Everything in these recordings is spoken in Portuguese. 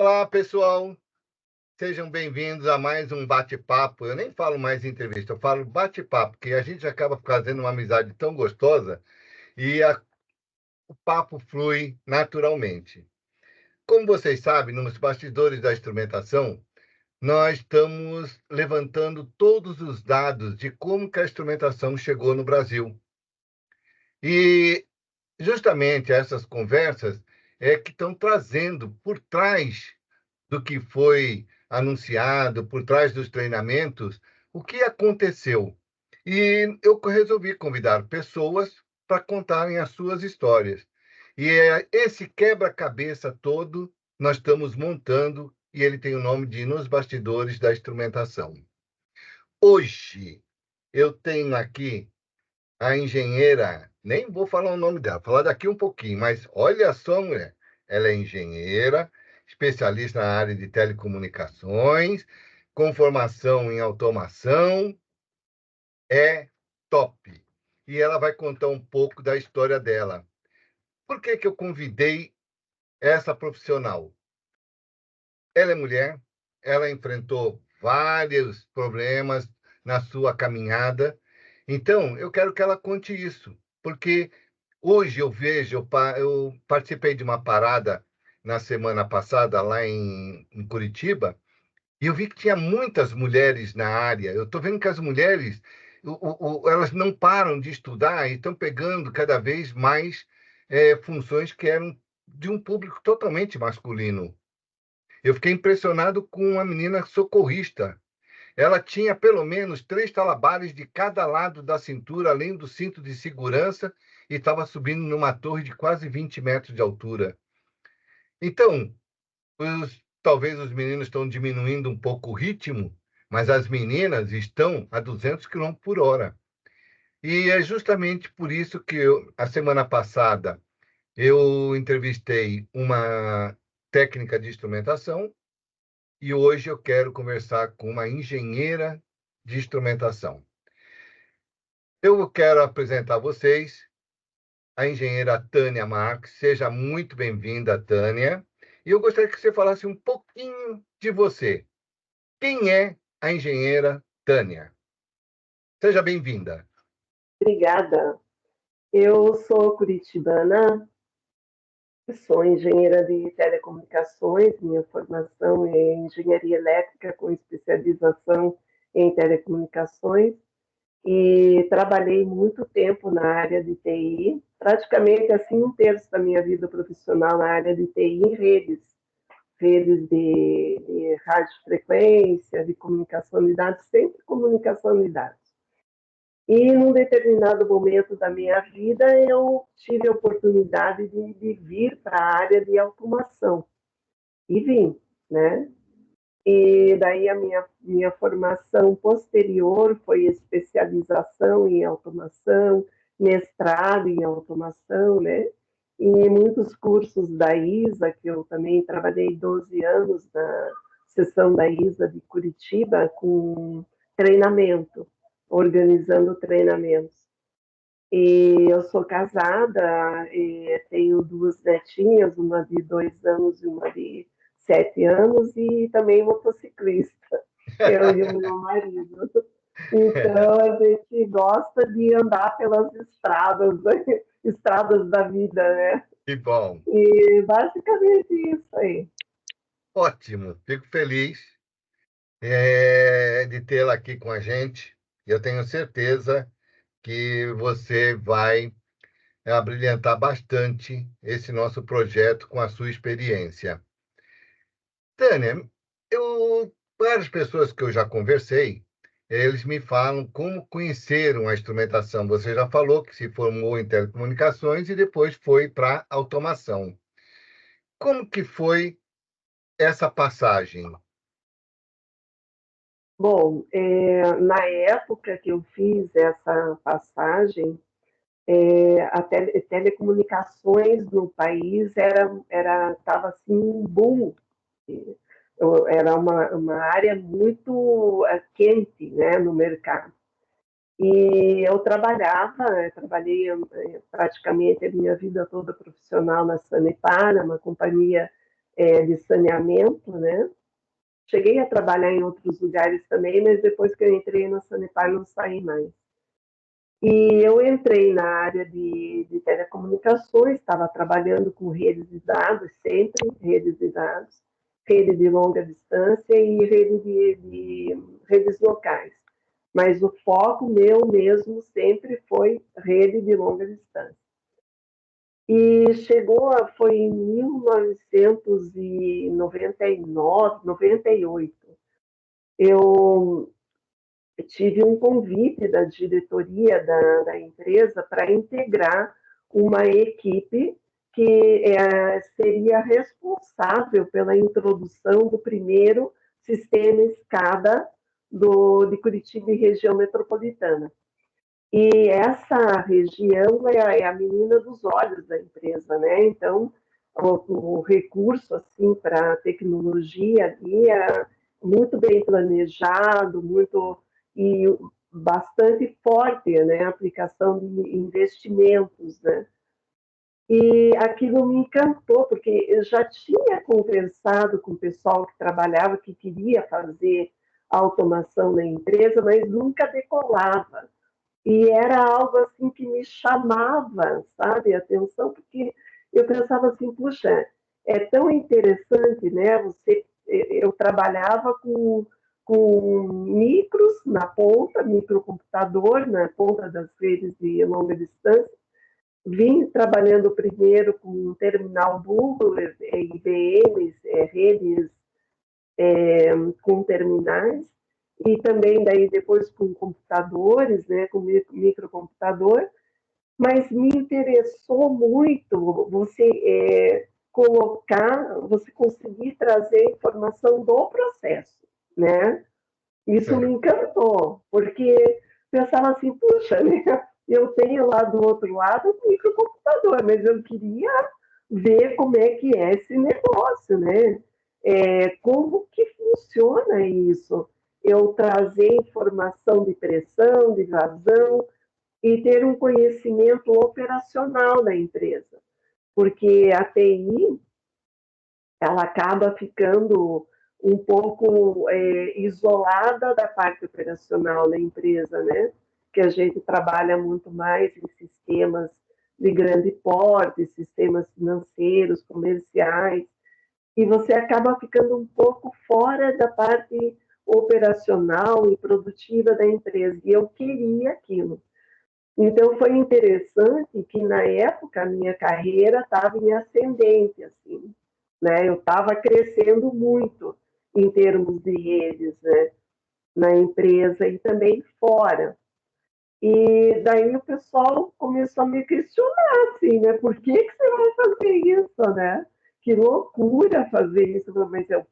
Olá, pessoal. Sejam bem-vindos a mais um bate-papo. Eu nem falo mais entrevista, eu falo bate-papo, porque a gente acaba fazendo uma amizade tão gostosa e o papo flui naturalmente. Como vocês sabem, nos bastidores da instrumentação, nós estamos levantando todos os dados de como que a instrumentação chegou no Brasil. E justamente essas conversas é que estão trazendo por trás do que foi anunciado, por trás dos treinamentos, o que aconteceu. E eu resolvi convidar pessoas para contarem as suas histórias. E é esse quebra-cabeça todo nós estamos montando e ele tem o nome de Nos Bastidores da Instrumentação. Hoje eu tenho aqui a engenheira, nem vou falar o nome dela, vou falar daqui um pouquinho, mas olha só, mulher, ela é engenheira, especialista na área de telecomunicações, com formação em automação, é top. E ela vai contar um pouco da história dela. Por que que eu convidei essa profissional? Ela é mulher, ela enfrentou vários problemas na sua caminhada, então eu quero que ela conte isso, porque hoje eu vejo, eu participei de uma parada na semana passada lá em Curitiba, e eu vi que tinha muitas mulheres na área. Eu estou vendo que as mulheres, elas não param de estudar e estão pegando cada vez mais funções que eram de um público totalmente masculino. Eu fiquei impressionado com uma menina socorrista. Ela tinha pelo menos 3 talabares de cada lado da cintura, além do cinto de segurança, e estava subindo numa torre de quase 20 metros de altura. Então, talvez os meninos estão diminuindo um pouco o ritmo, mas as meninas estão a 200 quilômetros por hora. E é justamente por isso que a semana passada eu entrevistei uma técnica de instrumentação e hoje eu quero conversar com uma engenheira de instrumentação. Eu quero apresentar a vocês a engenheira Tânia Marques. Seja muito bem-vinda, Tânia. E eu gostaria que você falasse um pouquinho de você. Quem é a engenheira Tânia? Seja bem-vinda. Obrigada. Eu sou curitibana, sou engenheira de telecomunicações, minha formação é engenharia elétrica com especialização em telecomunicações e trabalhei muito tempo na área de TI, praticamente assim 1/3 da minha vida profissional na área de TI em redes de radiofrequência, de comunicação de dados, sempre comunicação de dados. E num determinado momento da minha vida, eu tive a oportunidade de vir para a área de automação. E vim, né? E daí a minha formação posterior foi especialização em automação, mestrado em automação, né? E muitos cursos da ISA, que eu também trabalhei 12 anos na seção da ISA de Curitiba, com treinamento, organizando treinamentos. E eu sou casada, e tenho 2 netinhas, uma de 2 anos e uma de 7 anos, e também motociclista, eu e o meu marido. Então, a gente gosta de andar pelas estradas, estradas da vida, né? Que bom. E basicamente isso aí. Ótimo. Fico feliz de tê-la aqui com a gente. Eu tenho certeza que você vai abrilhantar bastante esse nosso projeto com a sua experiência. Tânia, várias pessoas que eu já conversei, eles me falam como conheceram a instrumentação. Você já falou que se formou em telecomunicações e depois foi para automação. Como que foi essa passagem? Bom, na época que eu fiz essa passagem, a telecomunicações no país estava assim um boom. Era uma área muito quente, né, no mercado. E eu trabalhei praticamente a minha vida toda profissional na Sanepar, uma companhia de saneamento, né? Cheguei a trabalhar em outros lugares também, mas depois que eu entrei na Sanepar não saí mais. E eu entrei na área de telecomunicações, estava trabalhando com redes de dados, sempre redes de dados, rede de longa distância e rede de redes locais. Mas o foco meu mesmo sempre foi rede de longa distância. E foi em 1999, 98. Eu tive um convite da diretoria da empresa para integrar uma equipe que seria responsável pela introdução do primeiro sistema escada de Curitiba e região metropolitana. E essa região é a menina dos olhos da empresa, né? Então, o recurso assim para a tecnologia ali é muito bem planejado, muito e bastante forte, né? A aplicação de investimentos, né? E aquilo me encantou, porque eu já tinha conversado com o pessoal que trabalhava, que queria fazer automação na empresa, mas nunca decolava. E era algo assim que me chamava, sabe, a atenção, porque eu pensava assim, puxa, é tão interessante, né? Eu trabalhava com micros na ponta, microcomputador na ponta das redes de longa distância. Vim trabalhando primeiro com um terminal Google, IBM, redes com terminais, e também daí depois com computadores, né, com microcomputador, mas me interessou muito você conseguir trazer informação do processo, né? Isso me encantou, porque pensava assim, puxa, né? Eu tenho lá do outro lado o microcomputador, mas eu queria ver como é que é esse negócio, né? Como que funciona isso? Eu trazer informação de pressão, de vazão e ter um conhecimento operacional da empresa, porque a TI ela acaba ficando um pouco isolada da parte operacional da empresa, né? Que a gente trabalha muito mais em sistemas de grande porte, sistemas financeiros, comerciais, e você acaba ficando um pouco fora da parte operacional e produtiva da empresa. E eu queria aquilo. Então foi interessante que na época a minha carreira estava em ascendente, assim, né? Eu estava crescendo muito em termos de redes, né? Na empresa e também fora. E daí o pessoal começou a me questionar, assim, né? Por que você vai fazer isso, né? Que loucura fazer isso. Mas eu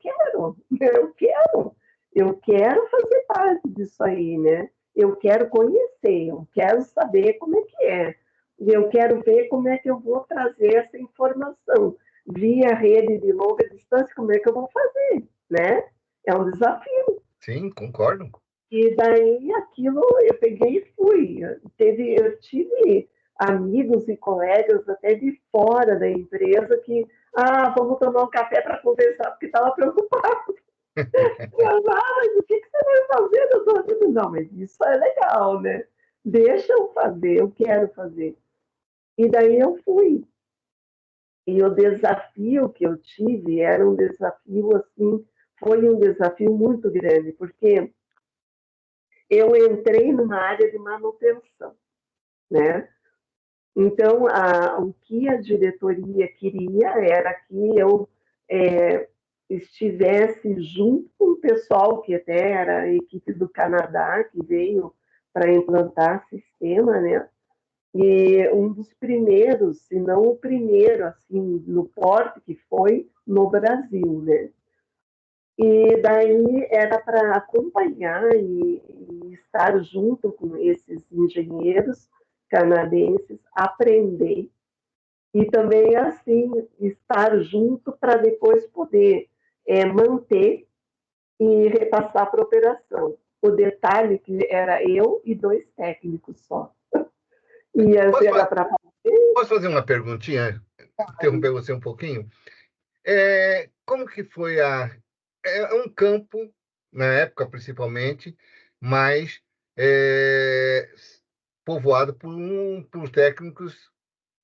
quero fazer parte disso aí, né? Eu quero conhecer, eu quero saber como é que é. E eu quero ver como é que eu vou trazer essa informação. Via rede de longa distância, como é que eu vou fazer, né? É um desafio. Sim, concordo. E daí aquilo eu peguei e fui. Eu tive amigos e colegas até de fora da empresa que, vamos tomar um café para conversar, porque estava preocupado. Mas o que você vai fazer da sua vida? Não, mas isso é legal, né? Deixa eu fazer, eu quero fazer. E daí eu fui. E o desafio que eu tive era um desafio assim, foi um desafio muito grande, porque eu entrei numa área de manutenção, né? Então, o que a diretoria queria era que eu estivesse junto com o pessoal, que até era a equipe do Canadá, que veio para implantar sistema, né? E um dos primeiros, se não o primeiro, assim, no porte que foi no Brasil, né? E daí era para acompanhar e estar junto com esses engenheiros canadenses, aprender e também assim estar junto para depois poder manter e repassar para a operação. O detalhe que era eu e dois técnicos só. E Posso, era para fazer. posso fazer uma perguntinha? Interromper você um pouquinho? como que foi é um campo, na época principalmente, mais povoado por técnicos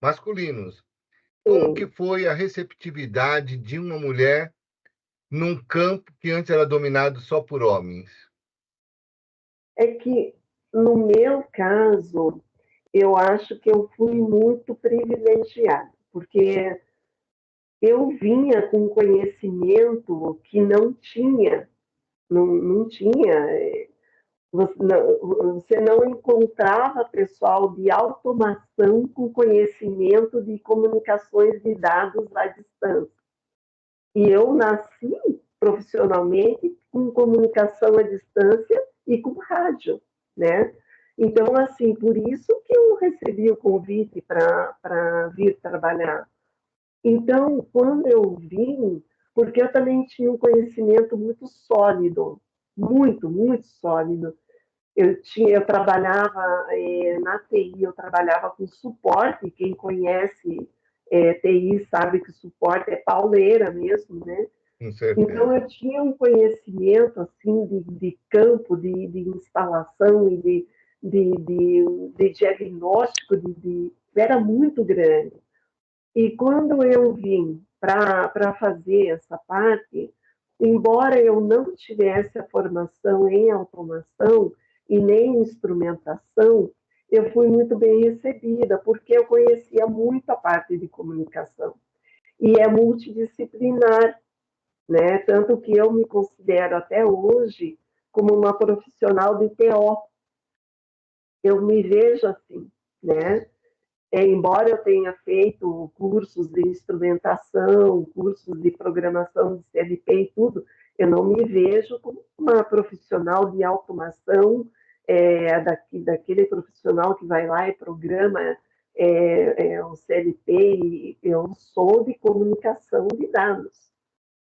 masculinos. Como que Sim, foi a receptividade de uma mulher num campo que antes era dominado só por homens? é que no meu caso, eu acho que eu fui muito privilegiada, porque eu vinha com conhecimento que não tinha, não tinha, você não encontrava pessoal de automação com conhecimento de comunicações de dados à distância. E eu nasci profissionalmente com comunicação à distância e com rádio, né? Então, assim, por isso que eu recebi o convite para vir trabalhar. Então, quando eu vim, porque eu também tinha um conhecimento muito sólido, muito sólido. Eu trabalhava na TI, eu trabalhava com suporte, quem conhece TI sabe que suporte é pauleira mesmo, né? Com Então, certeza. eu tinha um conhecimento assim de campo, de instalação e de diagnóstico, era muito grande. E quando eu vim para fazer essa parte, embora eu não tivesse a formação em automação e nem em instrumentação, eu fui muito bem recebida, porque eu conhecia muito a parte de comunicação. E é multidisciplinar, né? Tanto que eu me considero até hoje como uma profissional de TO. Eu me vejo assim, né? Embora eu tenha feito cursos de instrumentação, cursos de programação de CLP e tudo, eu não me vejo como uma profissional de automação, daquele profissional que vai lá e programa o CLP, e eu sou de comunicação de dados,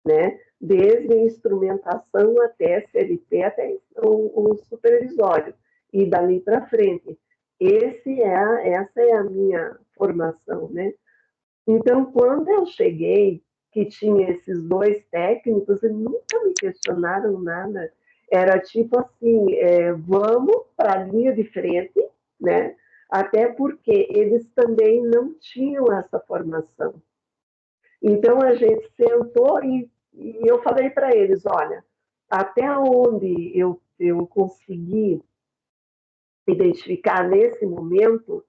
né? Desde a instrumentação até CLP, até o supervisório, e dali para frente. Essa é a minha formação, né? Então, quando eu cheguei, que tinha esses dois técnicos, eles nunca me questionaram nada. Era tipo assim, vamos para a linha de frente, né? Até porque eles também não tinham essa formação. Então, a gente sentou e eu falei para eles, olha, até onde eu consegui identificar nesse momento,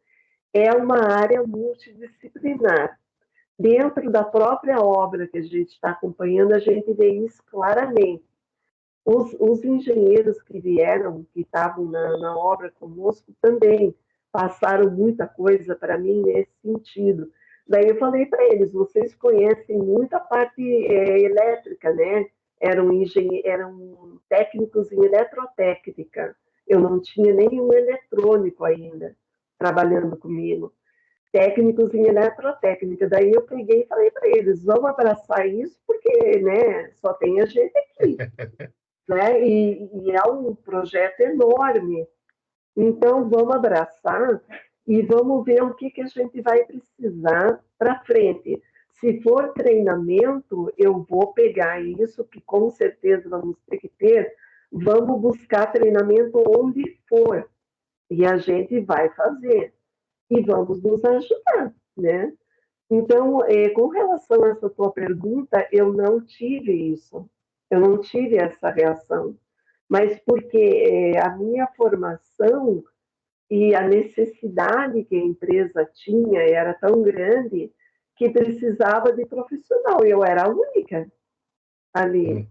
é uma área multidisciplinar. Dentro da própria obra que a gente está acompanhando, a gente vê isso claramente. Os engenheiros que vieram, que estavam na obra conosco, também passaram muita coisa para mim nesse sentido. Daí eu falei para eles, vocês conhecem muita parte elétrica, né? Eram técnicos em eletrotécnica. Eu não tinha nenhum eletrônico ainda trabalhando comigo, técnicos em eletrotécnica. Daí eu peguei e falei para eles, vamos abraçar isso, porque né, só tem a gente aqui, né? E é um projeto enorme. Então, vamos abraçar e vamos ver o que a gente vai precisar para frente. Se for treinamento, eu vou pegar isso, que com certeza vamos ter que ter, vamos buscar treinamento onde for, e a gente vai fazer, e vamos nos ajudar, né? Então, com relação a essa tua pergunta, eu não tive isso, eu não tive essa reação, mas porque a minha formação e a necessidade que a empresa tinha era tão grande que precisava de profissional. Eu era a única ali, Hum.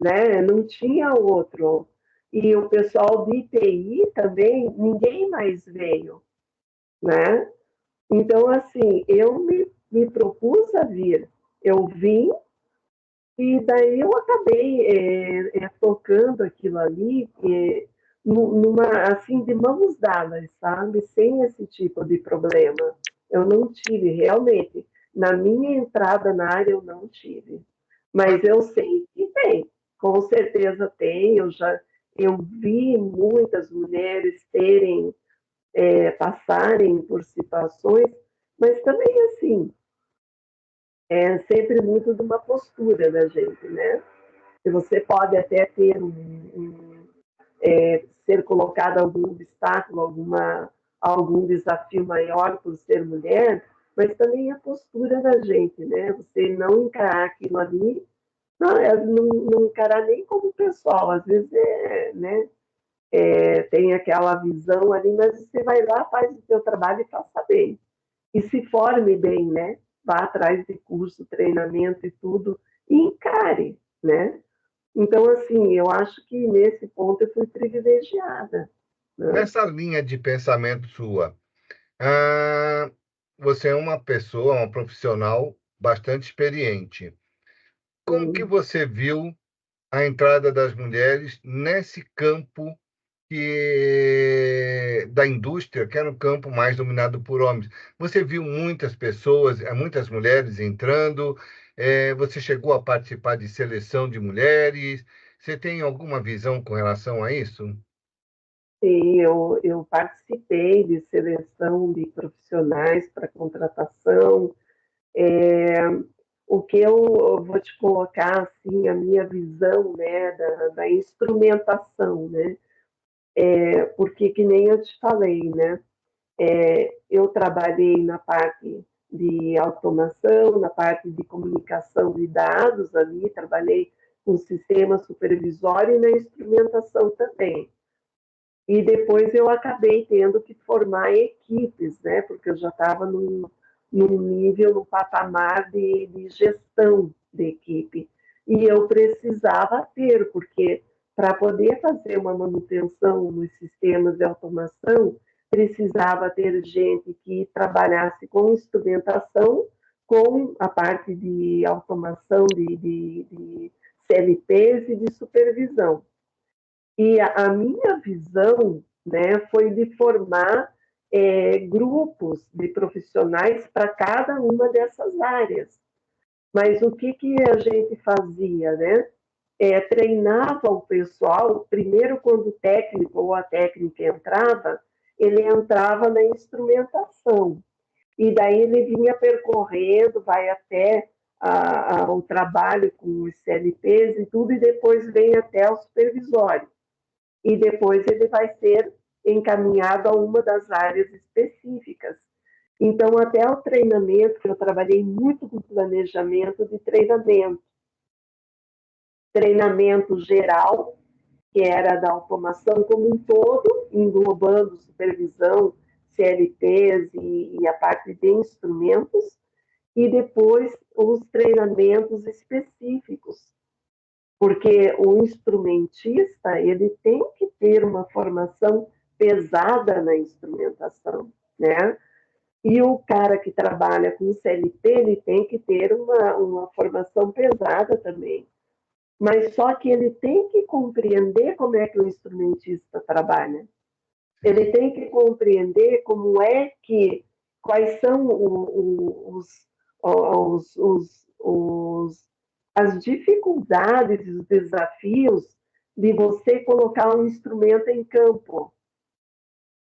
né? Não tinha outro. E o pessoal de TI também, ninguém mais veio, né? Então, assim, eu me propus a vir. Eu vim e daí eu acabei tocando aquilo ali numa, assim, de mãos dadas, sabe? Sem esse tipo de problema. Eu não tive, realmente. Na minha entrada na área, eu não tive. Mas Mas, eu sei que tem. Com certeza tem. Eu vi muitas mulheres passarem por situações, mas também assim, É sempre muito de uma postura da gente, né? E você pode até ter ser colocado algum obstáculo, algum desafio maior por ser mulher, mas também a postura da gente, né? Você não encarar aquilo ali, não encarar nem como pessoal, às vezes né? Tem aquela visão ali, mas você vai lá, faz o seu trabalho e faça bem. E se forme bem, né? Vá atrás de curso, treinamento e tudo, e encare, né? Então, assim, eu acho que nesse ponto eu fui privilegiada, né? Nessa linha de pensamento sua, ah, você é uma pessoa, uma profissional bastante experiente. Como que Sim, você viu a entrada das mulheres nesse campo da indústria, que era um campo mais dominado por homens? Você viu muitas pessoas, muitas mulheres entrando, você chegou a participar de seleção de mulheres? Você tem alguma visão com relação a isso? sim, eu participei de seleção de profissionais para contratação. O que eu vou te colocar, assim, a minha visão, né, da instrumentação, né? Porque, que nem eu te falei, né? Eu trabalhei na parte de automação, na parte de comunicação de dados ali, trabalhei com sistema supervisório e na instrumentação também. E depois eu acabei tendo que formar equipes, né? Porque eu já estava num nível, num patamar de gestão de equipe. E eu precisava ter, porque para poder fazer uma manutenção nos sistemas de automação, precisava ter gente que trabalhasse com instrumentação, com a parte de automação de CLPs e de supervisão. E a minha visão, né, foi de formar grupos de profissionais para cada uma dessas áreas. Mas o que a gente fazia, né? Treinava o pessoal, primeiro quando o técnico ou a técnica entrava, ele entrava na instrumentação. E daí ele vinha percorrendo, vai até o trabalho com os CLPs e tudo, e depois vem até o supervisório e depois ele vai ser encaminhado a uma das áreas específicas. Então, até o treinamento, que eu trabalhei muito com planejamento de treinamento geral, que era da automação como um todo, englobando supervisão, CLTs e a parte de instrumentos, e depois os treinamentos específicos, porque o instrumentista ele tem que ter uma formação pesada na instrumentação, né? E o cara que trabalha com CLT ele tem que ter uma formação pesada também. Mas só que ele tem que compreender como é que o instrumentista trabalha. Ele Sim. tem que compreender como é que, quais são os as dificuldades e os desafios de você colocar um instrumento em campo.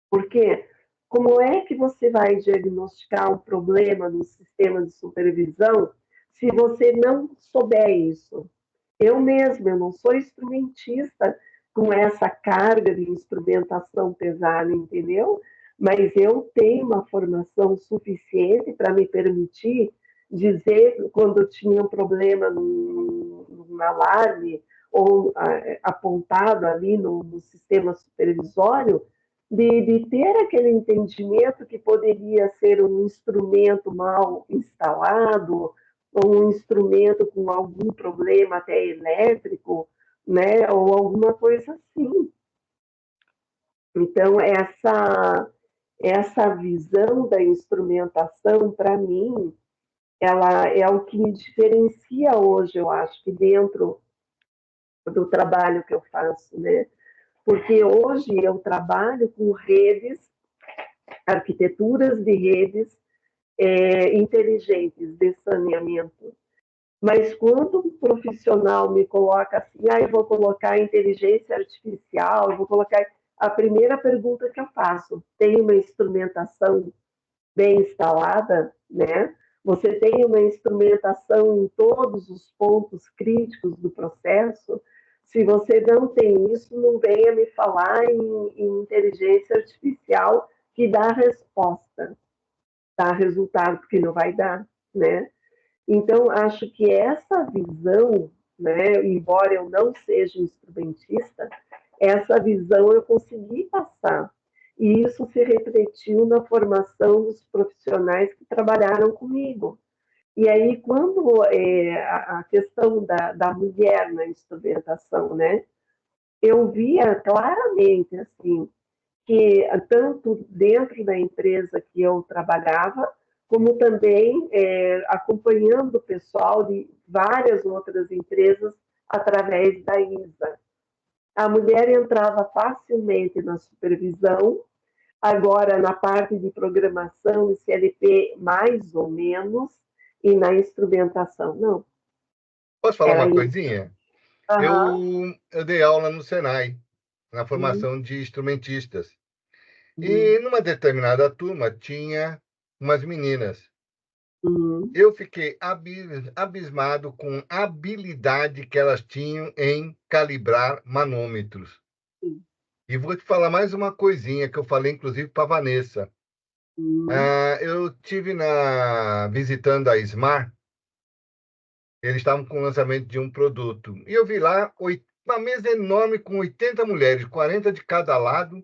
Porque como é que você vai diagnosticar um problema no sistema de supervisão se você não souber isso? Eu mesma, eu não sou instrumentista com essa carga de instrumentação pesada, entendeu? Mas eu tenho uma formação suficiente para me permitir dizer quando tinha um problema num alarme ou apontado ali no sistema supervisório, de ter aquele entendimento que poderia ser um instrumento mal instalado, ou um instrumento com algum problema até elétrico, né, ou alguma coisa assim. Então, essa visão da instrumentação, para mim, ela é o que me diferencia hoje, eu acho, que dentro do trabalho que eu faço, né? Porque hoje eu trabalho com redes, arquiteturas de redes inteligentes de saneamento. Mas quando um profissional me coloca assim, eu vou colocar inteligência artificial, eu vou colocar. A primeira pergunta que eu faço: tem uma instrumentação bem instalada, né? você tem uma instrumentação em todos os pontos críticos do processo. Se você não tem isso, não venha me falar em inteligência artificial que dá resposta, dá resultado, porque não vai dar, né? Então, acho que essa visão, né, embora eu não seja instrumentista, essa visão eu consegui passar. E isso se refletiu na formação dos profissionais que trabalharam comigo. E aí, quando a questão da mulher na instrumentação, né, eu via claramente, assim, que tanto dentro da empresa que eu trabalhava, como também acompanhando o pessoal de várias outras empresas através da ISA. A mulher entrava facilmente na supervisão, agora na parte de programação e CLP mais ou menos, e na instrumentação não. Posso falar Era uma isso. coisinha? Aham. Eu dei aula no Senai, na Uhum. formação de instrumentistas. E Uhum. numa determinada turma tinha umas meninas. Uhum. Eu fiquei abismado com a habilidade que elas tinham em calibrar manômetros. E vou te falar mais uma coisinha que eu falei, inclusive, para a Vanessa. Uhum. Eu tive visitando a Smart, eles estavam com o lançamento de um produto. E eu vi lá uma mesa enorme com 80 mulheres, 40 de cada lado,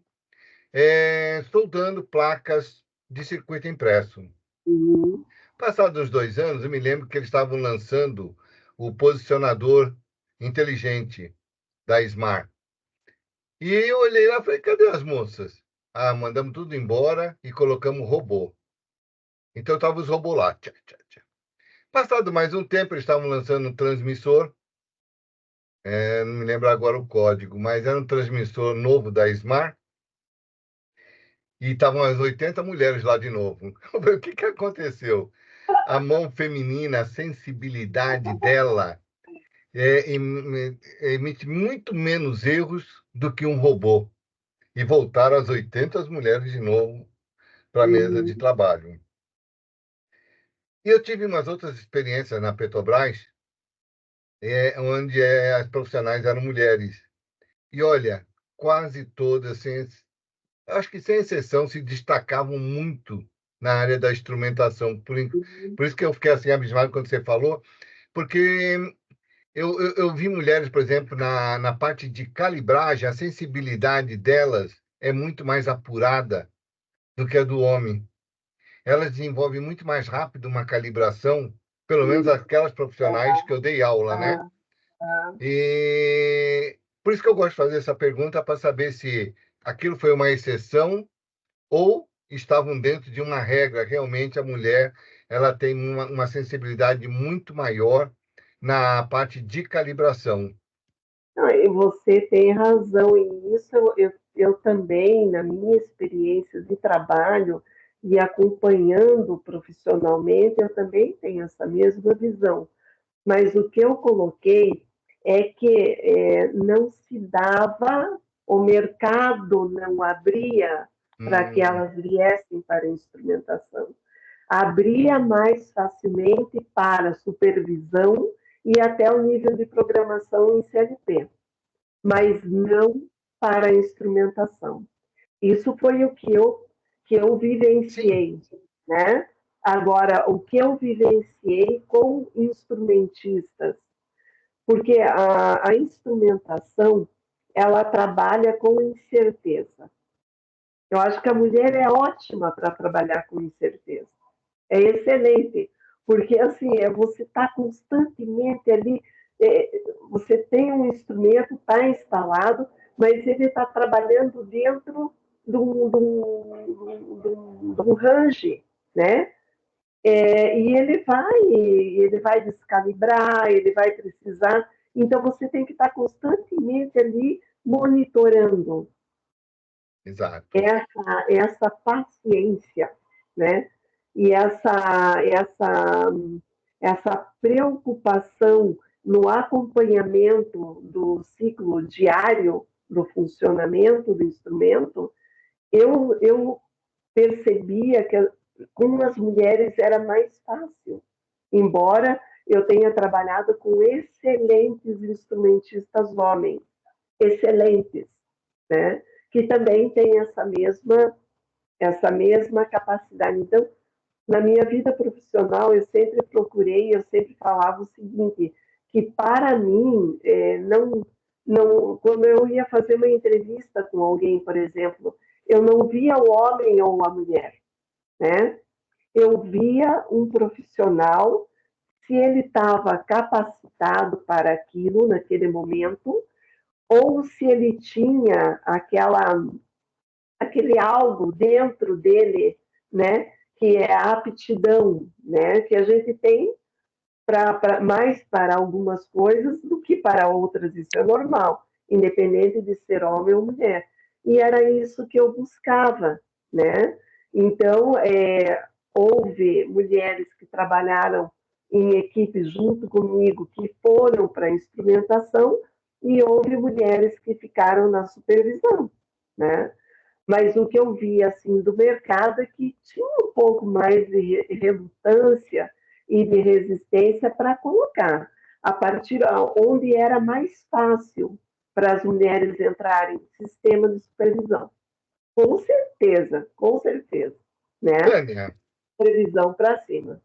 soldando placas de circuito impresso. Uhum. Passados uns 2 anos, eu me lembro que eles estavam lançando o posicionador inteligente da Smart. E eu olhei lá e falei, cadê as moças? Ah, mandamos tudo embora e colocamos robô. Então estavam os robôs lá. Tchá, tchá, tchá. Passado mais um tempo, eles estavam lançando um transmissor, não me lembro agora o código, mas era um transmissor novo da Smart, e estavam as 80 mulheres lá de novo. Eu falei, o que que aconteceu? A mão feminina, a sensibilidade dela emite muito menos erros do que um robô. E voltaram as 80 mulheres de novo para a mesa de Uhum. trabalho. E eu tive umas outras experiências na Petrobras, onde as profissionais eram mulheres. E olha, quase todas, acho que sem exceção, se destacavam muito na área da instrumentação. Uhum. Por isso que eu fiquei assim abismado quando você falou, porque eu vi mulheres, por exemplo, na parte de calibragem, a sensibilidade delas é muito mais apurada do que a do homem. Elas desenvolvem muito mais rápido uma calibração, pelo menos Isso. aquelas profissionais que eu dei aula, né? Ah, ah. E por isso que eu gosto de fazer essa pergunta para saber se aquilo foi uma exceção ou estavam dentro de uma regra. Realmente a mulher ela tem uma sensibilidade muito maior na parte de calibração. Não, e você tem razão, e isso eu também, na minha experiência de trabalho e acompanhando profissionalmente, eu também tenho essa mesma visão. Mas o que eu coloquei é que não se dava, o mercado não abria para que Hum, elas viessem para a instrumentação. Abria mais facilmente para supervisão e até o nível de programação em CLP, mas não para a instrumentação. Isso foi o que eu sim, vivenciei, né? Agora, o que eu vivenciei com instrumentistas, porque a instrumentação, ela trabalha com incerteza. Eu acho que a mulher é ótima para trabalhar com incerteza. É excelente, porque assim, você está constantemente ali, você tem um instrumento, está instalado, mas ele está trabalhando dentro de um range, né? E ele vai descalibrar, ele vai precisar. Então, você tem que estar constantemente ali monitorando exato. essa paciência, né? E essa preocupação no acompanhamento do ciclo diário do funcionamento do instrumento, eu percebia que com as mulheres era mais fácil, embora eu tenha trabalhado com excelentes instrumentistas homens, excelentes, né? Que também têm essa mesma capacidade. Então, na minha vida profissional, eu sempre procurei, eu sempre falava o seguinte, que para mim, quando eu ia fazer uma entrevista com alguém, por exemplo, eu não via o homem ou a mulher, né? Eu via um profissional, se ele estava capacitado para aquilo naquele momento, ou se ele tinha aquele algo dentro dele, né, que é a aptidão, né, que a gente tem mais para algumas coisas do que para outras, isso é normal, independente de ser homem ou mulher. E era isso que eu buscava, né? Então, houve mulheres que trabalharam em equipe junto comigo, que foram para a instrumentação, e houve mulheres que ficaram na supervisão, né? Mas o que eu vi assim do mercado é que tinha um pouco mais de relutância e de resistência para colocar a partir onde era mais fácil para as mulheres entrarem no sistema de supervisão. Com certeza, né? Tânia, Previsão para cima.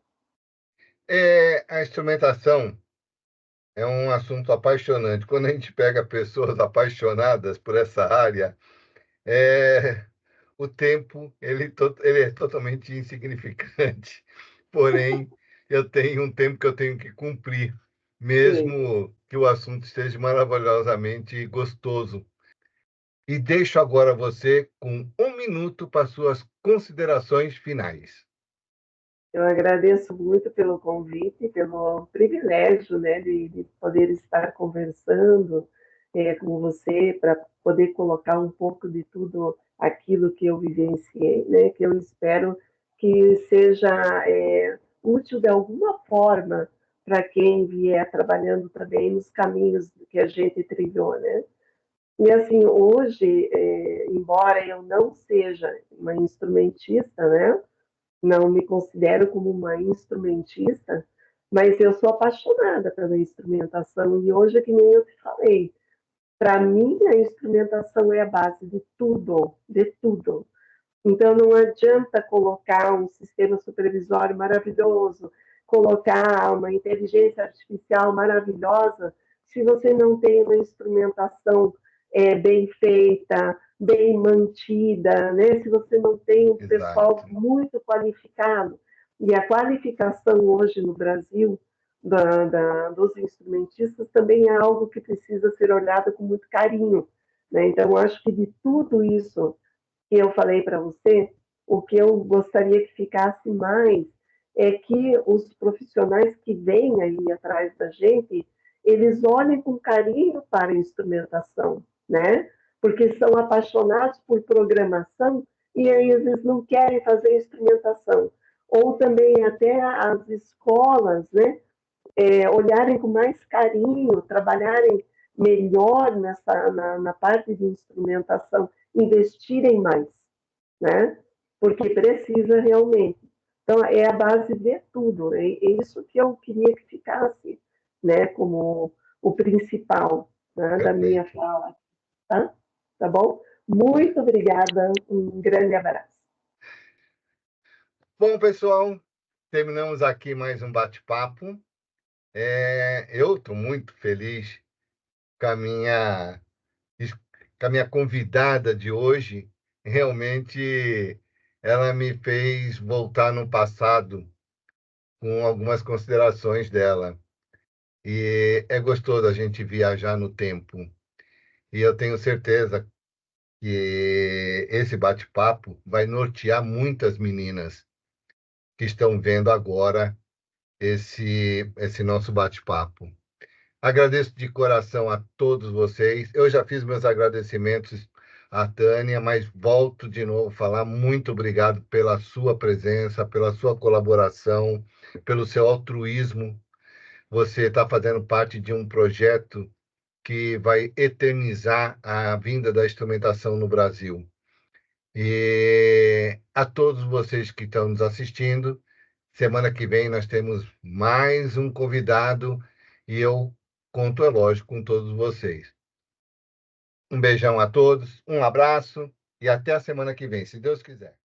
a instrumentação é um assunto apaixonante. Quando a gente pega pessoas apaixonadas por essa área, é, o tempo ele é totalmente insignificante. Porém, eu tenho um tempo que eu tenho que cumprir, Sim. mesmo que o assunto esteja maravilhosamente gostoso. E deixo agora você com 1 minuto para suas considerações finais. Eu agradeço muito pelo convite, pelo privilégio, né, de poder estar conversando com você, para poder colocar um pouco de tudo aquilo que eu vivenciei, né, que eu espero que seja útil de alguma forma para quem vier trabalhando também nos caminhos que a gente trilhou, né? E assim, hoje, embora eu não seja uma instrumentista, né? Não me considero como uma instrumentista, mas eu sou apaixonada pela instrumentação e hoje, que nem eu te falei, para mim a instrumentação é a base de tudo, de tudo. Então não adianta colocar um sistema supervisório maravilhoso, colocar uma inteligência artificial maravilhosa, se você não tem uma instrumentação bem feita, bem mantida, né? Se você não tem um pessoal Exato. muito qualificado. E a qualificação hoje no Brasil dos instrumentistas também é algo que precisa ser olhado com muito carinho. Né? Então, acho que de tudo isso que eu falei para você, o que eu gostaria que ficasse mais é que os profissionais que vêm aí atrás da gente, eles olhem com carinho para a instrumentação, né? Porque são apaixonados por programação e aí eles não querem fazer instrumentação. Ou também até as escolas, né? Olharem com mais carinho, trabalharem melhor na parte de instrumentação, investirem mais, né? Porque precisa realmente. Então, é a base de tudo. É isso que eu queria que ficasse, né, como o principal, né, da minha Perfeito. fala. Tá? Tá bom? Muito obrigada. Um grande abraço. Bom, pessoal, terminamos aqui mais um bate-papo. Eu estou muito feliz com com a minha convidada de hoje. Realmente, ela me fez voltar no passado com algumas considerações dela. E é gostoso a gente viajar no tempo. E eu tenho certeza que esse bate-papo vai nortear muitas meninas que estão vendo agora esse nosso bate-papo. Agradeço de coração a todos vocês. Eu já fiz meus agradecimentos à Tânia, mas volto de novo a falar muito obrigado pela sua presença, pela sua colaboração, pelo seu altruísmo. Você está fazendo parte de um projeto que vai eternizar a vinda da instrumentação no Brasil. E a todos vocês que estão nos assistindo, semana que vem nós temos mais um convidado e eu conto, é lógico, com todos vocês. Um beijão a todos, um abraço e até a semana que vem, se Deus quiser.